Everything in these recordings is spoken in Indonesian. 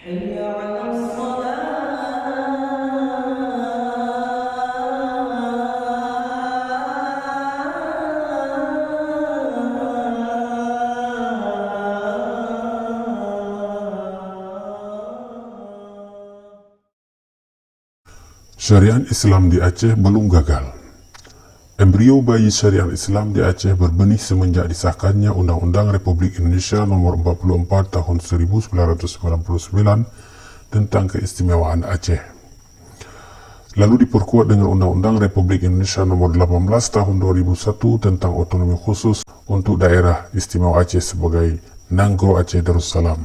حي على الصلاة. Syariat Islam di Aceh belum gagal. Embrio bayi syariat Islam di Aceh berbenih semenjak disahkannya Undang-Undang Republik Indonesia Nomor 44 Tahun 1999 tentang Keistimewaan Aceh. Lalu diperkuat dengan Undang-Undang Republik Indonesia Nomor 18 Tahun 2001 tentang Otonomi Khusus untuk Daerah Istimewa Aceh sebagai Nanggroe Aceh Darussalam.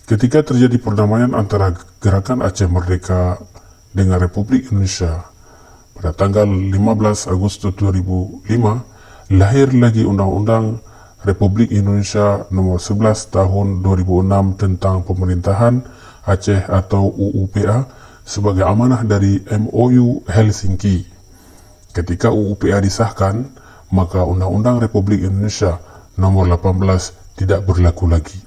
Ketika terjadi perdamaian antara Gerakan Aceh Merdeka dengan Republik Indonesia pada tanggal 15 Agustus 2005, lahir lagi Undang-Undang Republik Indonesia Nomor 11 Tahun 2006 tentang Pemerintahan Aceh atau UUPA sebagai amanah dari MOU Helsinki. Ketika UUPA disahkan, maka Undang-Undang Republik Indonesia Nomor 18 tidak berlaku lagi.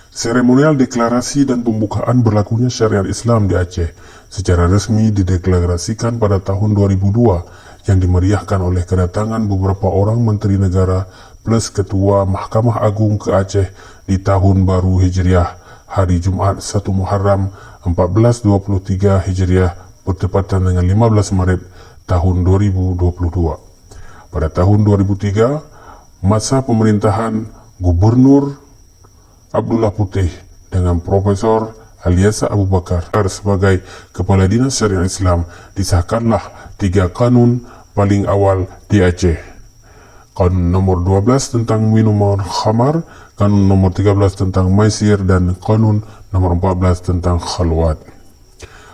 Seremonial deklarasi dan pembukaan berlakunya syariat Islam di Aceh secara resmi dideklarasikan pada tahun 2002 yang dimeriahkan oleh kedatangan beberapa orang menteri negara plus ketua Mahkamah Agung ke Aceh di tahun baru Hijriah hari Jumat 1 Muharram 1423 Hijriah bertepatan dengan 15 Maret tahun 2022. Pada tahun 2003, masa pemerintahan Gubernur Abdullah Putih dengan Profesor Aliasa Abu Bakar sebagai Kepala Dinas Syariat Islam, disahkanlah 3 kanun paling awal di Aceh. Kanun nomor 12 tentang minuman khamar, kanun nomor 13 tentang maisir, dan kanun nomor 14 tentang khalwat.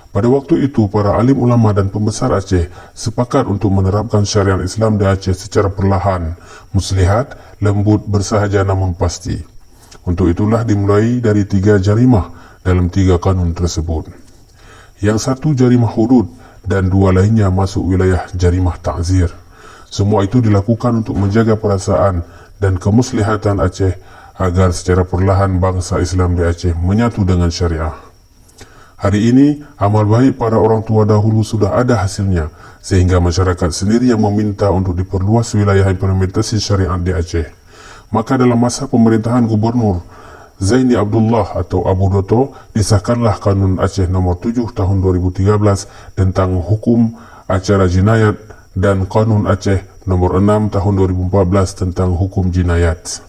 Pada waktu itu, para alim ulama dan pembesar Aceh sepakat untuk menerapkan syariat Islam di Aceh secara perlahan, muslihat, lembut, bersahaja namun pasti. Untuk itulah dimulai dari 3 jarimah dalam 3 kanun tersebut. Yang satu jarimah hudud dan 2 lainnya masuk wilayah jarimah ta'zir. Semua itu dilakukan untuk menjaga perasaan dan kemuslihatan Aceh agar secara perlahan bangsa Islam di Aceh menyatu dengan syariah. Hari ini, amal baik para orang tua dahulu sudah ada hasilnya, sehingga masyarakat sendiri yang meminta untuk diperluas wilayah implementasi syariat di Aceh. Maka dalam masa pemerintahan Gubernur Zaini Abdullah atau Abu Doto, disahkanlah Kanun Aceh Nomor 7 Tahun 2013 tentang hukum acara jinayat dan Kanun Aceh Nomor 6 Tahun 2014 tentang hukum jinayat.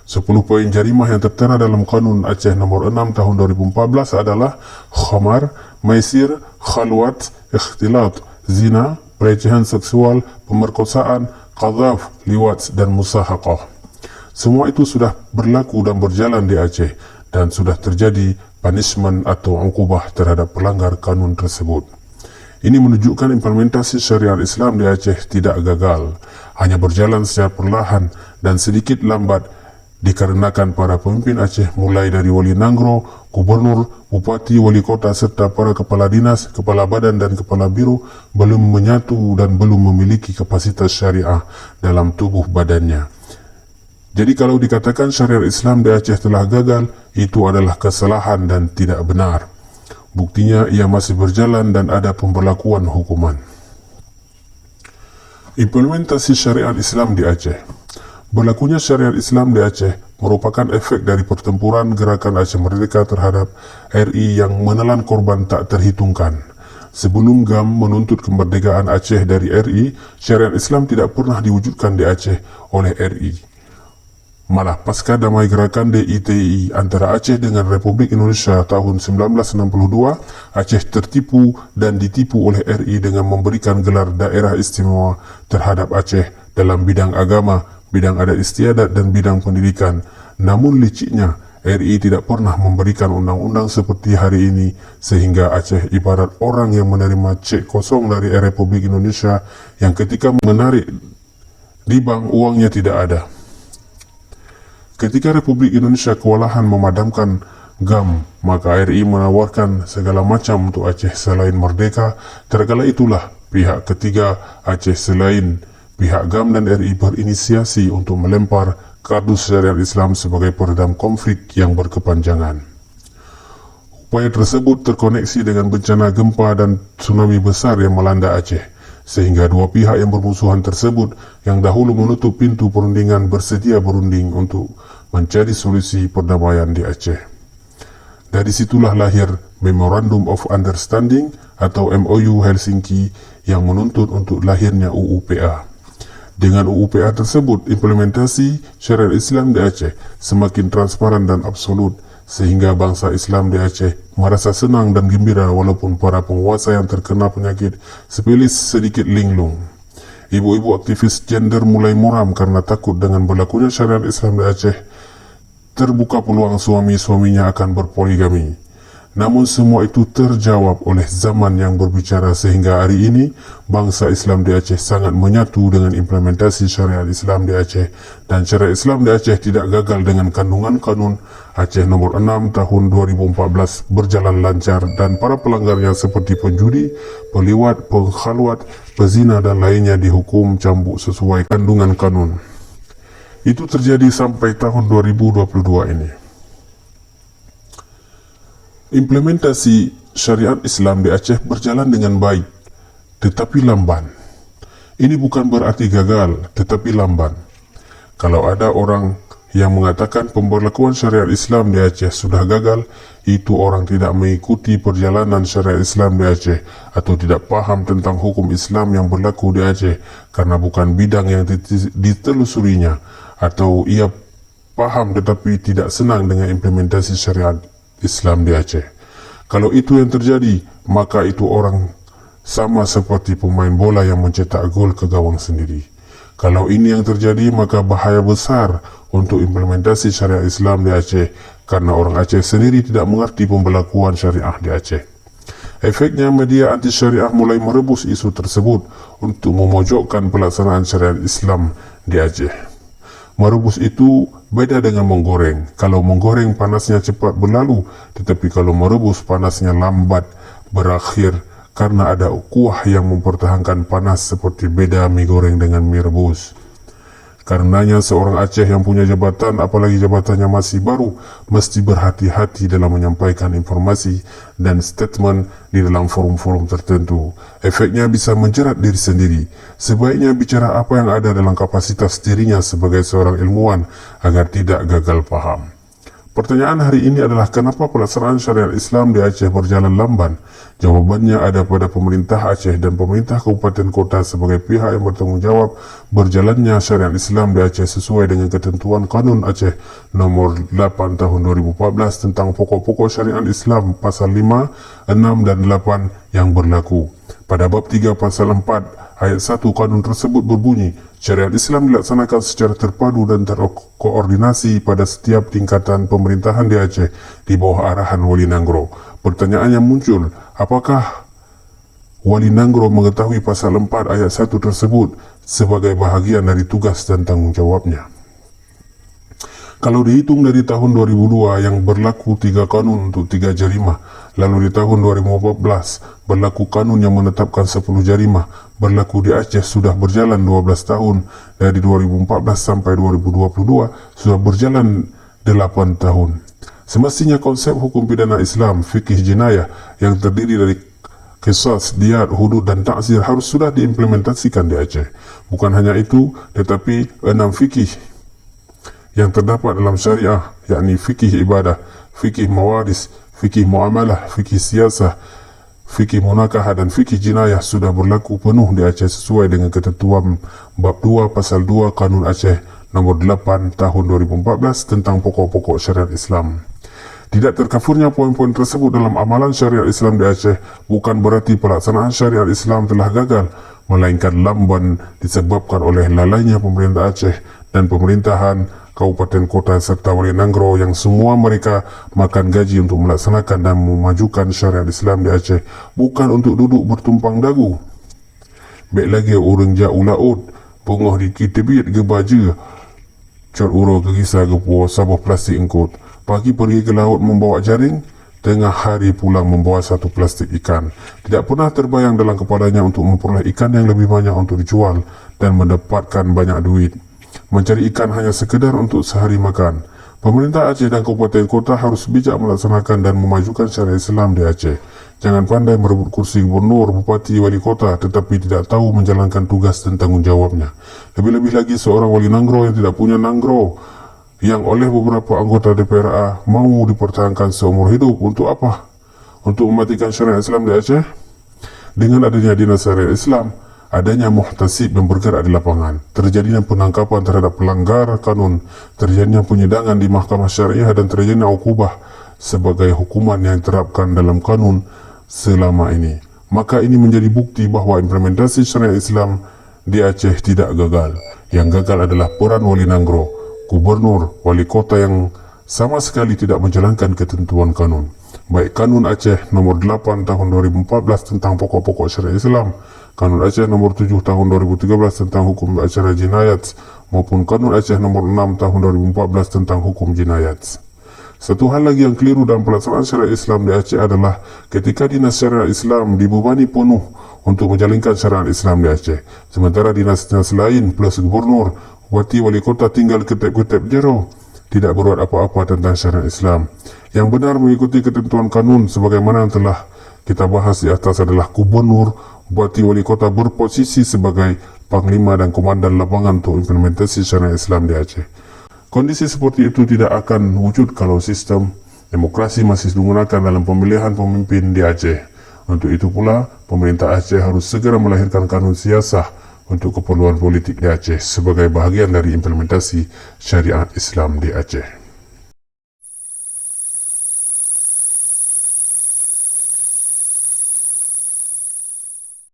10 poin jarimah yang tertera dalam Kanun Aceh Nomor 6 Tahun 2014 adalah khamar, maisir, khalwat, ikhtilat, zina, pelecehan seksual, pemerkosaan, qadhaf, liwat, dan musahaqah. Semua itu sudah berlaku dan berjalan di Aceh dan sudah terjadi punishment atau ukubah terhadap pelanggar kanun tersebut. Ini menunjukkan implementasi syariat Islam di Aceh tidak gagal, hanya berjalan secara perlahan dan sedikit lambat dikarenakan para pemimpin Aceh mulai dari Wali Nanggroe, Gubernur, Bupati, Wali Kota serta para kepala dinas, kepala badan dan kepala biro belum menyatu dan belum memiliki kapasitas syariah dalam tubuh badannya. Jadi kalau dikatakan syariat Islam di Aceh telah gagal, itu adalah kesalahan dan tidak benar. Buktinya ia masih berjalan dan ada pemberlakuan hukuman. Implementasi syariat Islam di Aceh. Berlakunya syariat Islam di Aceh merupakan efek dari pertempuran Gerakan Aceh Merdeka terhadap RI yang menelan korban tak terhitungkan. Sebelum GAM menuntut kemerdekaan Aceh dari RI, syariat Islam tidak pernah diwujudkan di Aceh oleh RI. Malah pasca damai gerakan DITI antara Aceh dengan Republik Indonesia tahun 1962, Aceh tertipu dan ditipu oleh RI dengan memberikan gelar daerah istimewa terhadap Aceh dalam bidang agama, bidang adat istiadat dan bidang pendidikan. Namun liciknya, RI tidak pernah memberikan undang-undang seperti hari ini, sehingga Aceh ibarat orang yang menerima cek kosong dari Republik Indonesia yang ketika menarik di bank uangnya tidak ada. Ketika Republik Indonesia kewalahan memadamkan GAM, maka RI menawarkan segala macam untuk Aceh selain merdeka. Terkala itulah pihak ketiga Aceh selain pihak GAM dan RI berinisiasi untuk melempar kardus syariat Islam sebagai peredam konflik yang berkepanjangan. Upaya tersebut terkoneksi dengan bencana gempa dan tsunami besar yang melanda Aceh, sehingga dua pihak yang bermusuhan tersebut yang dahulu menutup pintu perundingan bersedia berunding untuk mencari solusi perdamaian di Aceh. Dari situlah lahir Memorandum of Understanding atau MOU Helsinki yang menuntut untuk lahirnya UUPA. Dengan UUPA tersebut, implementasi syariat Islam di Aceh semakin transparan dan absolut, sehingga bangsa Islam di Aceh merasa senang dan gembira walaupun para penguasa yang terkena penyakit sifilis sedikit linglung. Ibu-ibu aktivis gender mulai muram karena takut dengan berlakunya syariat Islam di Aceh. Terbuka peluang suami-suaminya akan berpoligami. Namun semua itu terjawab oleh zaman yang berbicara, sehingga hari ini bangsa Islam di Aceh sangat menyatu dengan implementasi syariat Islam di Aceh, dan syariat Islam di Aceh tidak gagal dengan kandungan kanun Aceh nomor 6 tahun 2014 berjalan lancar, dan para pelanggarnya seperti penjudi, peliwat, pengkhalwat, pezina dan lainnya dihukum cambuk sesuai kandungan kanun. Itu terjadi sampai tahun 2022 ini. Implementasi syariat Islam di Aceh berjalan dengan baik, tetapi lamban. Ini bukan berarti gagal, tetapi lamban. Kalau ada orang yang mengatakan pemberlakuan syariat Islam di Aceh sudah gagal, itu orang tidak mengikuti perjalanan syariat Islam di Aceh atau tidak paham tentang hukum Islam yang berlaku di Aceh karena bukan bidang yang ditelusurinya, atau ia paham tetapi tidak senang dengan implementasi syariat Islam di Aceh. Kalau itu yang terjadi, maka itu orang sama seperti pemain bola yang mencetak gol ke gawang sendiri. Kalau ini yang terjadi, maka bahaya besar untuk implementasi syariat Islam di Aceh, karena orang Aceh sendiri tidak mengerti pembelakuan syariah di Aceh. Efeknya, media anti syariah mulai merebus isu tersebut untuk memojokkan pelaksanaan syariat Islam di Aceh. Merebus itu beda dengan menggoreng. Kalau menggoreng panasnya cepat berlalu, tetapi kalau merebus panasnya lambat berakhir karena ada kuah yang mempertahankan panas, seperti beda mie goreng dengan mie rebus. Karenanya seorang Aceh yang punya jabatan, apalagi jabatannya masih baru, mesti berhati-hati dalam menyampaikan informasi dan statement di dalam forum-forum tertentu. Efeknya bisa menjerat diri sendiri. Sebaiknya bicara apa yang ada dalam kapasitas dirinya sebagai seorang ilmuwan agar tidak gagal paham. Pertanyaan hari ini adalah kenapa pelaksanaan syariat Islam di Aceh berjalan lamban? Jawabannya ada pada pemerintah Aceh dan pemerintah kabupaten kota sebagai pihak yang bertanggung jawab berjalannya syariat Islam di Aceh sesuai dengan ketentuan Kanun Aceh nomor 8 tahun 2014 tentang pokok-pokok syariat Islam pasal 5, 6 dan 8 yang berlaku. Pada bab 3 pasal 4 ayat 1 kanun tersebut berbunyi, syariat Islam dilaksanakan secara terpadu dan terkoordinasi pada setiap tingkatan pemerintahan di Aceh di bawah arahan Wali Nanggro. Pertanyaan yang muncul, apakah Wali Nanggro mengetahui pasal 4 ayat 1 tersebut sebagai bahagian dari tugas dan tanggung jawabnya? Kalau dihitung dari tahun 2002 yang berlaku 3 kanun untuk 3 jarimah, lalu di tahun 2014 berlaku kanun yang menetapkan 10 jarimah, berlaku di Aceh sudah berjalan 12 tahun, dari 2014 sampai 2022 sudah berjalan 8 tahun. Semestinya konsep hukum pidana Islam, fikih jenayah yang terdiri dari qisas, diyat, hudud dan ta'zir harus sudah diimplementasikan di Aceh. Bukan hanya itu, tetapi 6 fikih yang terdapat dalam syariah, yakni fikih ibadah, fikih mawaris, fikih muamalah, fikih siasah, fikih munakahah dan fikih jinayah sudah berlaku penuh di Aceh sesuai dengan ketentuan bab 2 pasal 2 Kanun Aceh nomor 8 tahun 2014 tentang pokok-pokok syariat Islam. Tidak terkafurnya poin-poin tersebut dalam amalan syariat Islam di Aceh bukan berarti pelaksanaan syariat Islam telah gagal, melainkan lamban disebabkan oleh lalainya pemerintah Aceh dan pemerintahan kabupaten kota serta Wali Nanggro yang semua mereka makan gaji untuk melaksanakan dan memajukan syariat Islam di Aceh, bukan untuk duduk bertumpang dagu. Baik lagi orang jak ulaut, pengoh di kitibit ke baja, cor uro ke kisah ke puas sabah plastik engkut. Pagi pergi ke laut membawa jaring, tengah hari pulang membawa 1 plastik ikan. Tidak pernah terbayang dalam kepalanya untuk memperoleh ikan yang lebih banyak untuk dijual dan mendapatkan banyak duit. Mencari ikan hanya sekedar untuk sehari makan. Pemerintah Aceh dan kabupaten kota harus bijak melaksanakan dan memajukan syariat Islam di Aceh. Jangan pandai merebut kursi gubernur, bupati, wali kota tetapi tidak tahu menjalankan tugas dan tanggungjawabnya. Lebih-lebih lagi seorang wali nanggro yang tidak punya nanggro, yang oleh beberapa anggota DPRA mau dipertahankan seumur hidup. Untuk apa? Untuk mematikan syariat Islam di Aceh? Dengan adanya dinas syariat Islam, adanya muhtasib yang bergerak di lapangan, terjadinya penangkapan terhadap pelanggar kanun, terjadinya penyidangan di mahkamah syariah dan terjadinya ukubah sebagai hukuman yang diterapkan dalam kanun selama ini. Maka ini menjadi bukti bahawa implementasi syariat Islam di Aceh tidak gagal. Yang gagal adalah peran wali nanggro, gubernur, wali kota yang sama sekali tidak menjalankan ketentuan kanun. Baik Kanun Aceh nomor 8 tahun 2014 tentang pokok-pokok syariat Islam, Kanun Aceh nomor 7 tahun 2013 tentang hukum acara jinayat, maupun Kanun Aceh nomor 6 tahun 2014 tentang hukum jinayat. Satu hal lagi yang keliru dalam pelaksanaan syariat Islam di Aceh adalah ketika dinas syariat Islam dibebani penuh untuk menjalankan syariat Islam di Aceh, sementara dinas-dinas lain plus gubernur, bupati, wali kota tinggal ketep-ketep jero, tidak berbuat apa-apa tentang syariat Islam. Yang benar mengikuti ketentuan kanun sebagaimana yang telah kita bahas di atas adalah gubernur, bupati, wali kota berposisi sebagai panglima dan komandan lapangan untuk implementasi syariat Islam di Aceh. Kondisi seperti itu tidak akan wujud kalau sistem demokrasi masih digunakan dalam pemilihan pemimpin di Aceh. Untuk itu pula, pemerintah Aceh harus segera melahirkan kanun siasah untuk keperluan politik di Aceh sebagai bahagian dari implementasi syariat Islam di Aceh.